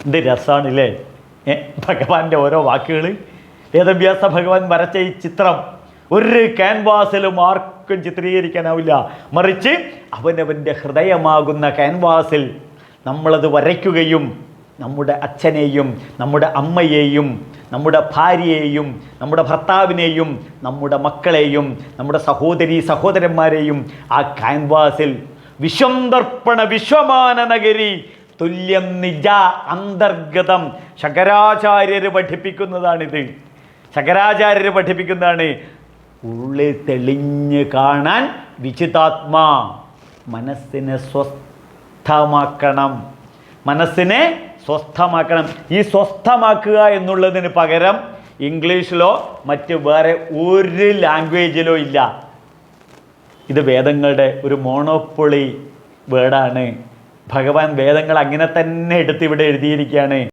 എന്ത് രസമാണല്ലേ ഭഗവാന്റെ ഓരോ വാക്കുകൾ. വേദവ്യാസ ഭഗവാൻ വരച്ച ഈ ചിത്രം ഒരു ക്യാൻവാസിലും ആർക്കും ചിത്രീകരിക്കാനാവില്ല. മറിച്ച് അവനവൻ്റെ ഹൃദയമാകുന്ന ക്യാൻവാസിൽ നമ്മളത് വരയ്ക്കുകയും നമ്മുടെ അച്ഛനെയും നമ്മുടെ അമ്മയെയും നമ്മുടെ ഭാര്യയെയും നമ്മുടെ ഭർത്താവിനെയും നമ്മുടെ മക്കളെയും നമ്മുടെ സഹോദരീ സഹോദരന്മാരെയും ആ ക്യാൻവാസിൽ വിശ്വംദർപ്പണ വിശ്വമാന നഗരി തുല്യം നിജ അന്തർഗതം ശങ്കരാചാര്യർ പഠിപ്പിക്കുന്നതാണിത്. ശങ്കരാചാര്യർ പഠിപ്പിക്കുന്നതാണ്. ഉള്ളിൽ തെളിഞ്ഞ് കാണാൻ വിചിതാത്മാ, മനസ്സിനെ സ്വസ്ഥമാക്കണം, മനസ്സിനെ സ്വസ്ഥമാക്കണം. ഈ സ്വസ്ഥമാക്കുക എന്നുള്ളതിന് പകരം ഇംഗ്ലീഷിലോ മറ്റ് വേറെ ഒരു ലാംഗ്വേജിലോ ഇല്ല. ഇത് വേദങ്ങളുടെ ഒരു മോണോപ്പൊളി വേർഡാണ്. ഭഗവാൻ വേദങ്ങൾ അങ്ങനെ തന്നെ എടുത്ത് ഇവിടെ എഴുതിയിരിക്കുകയാണ്.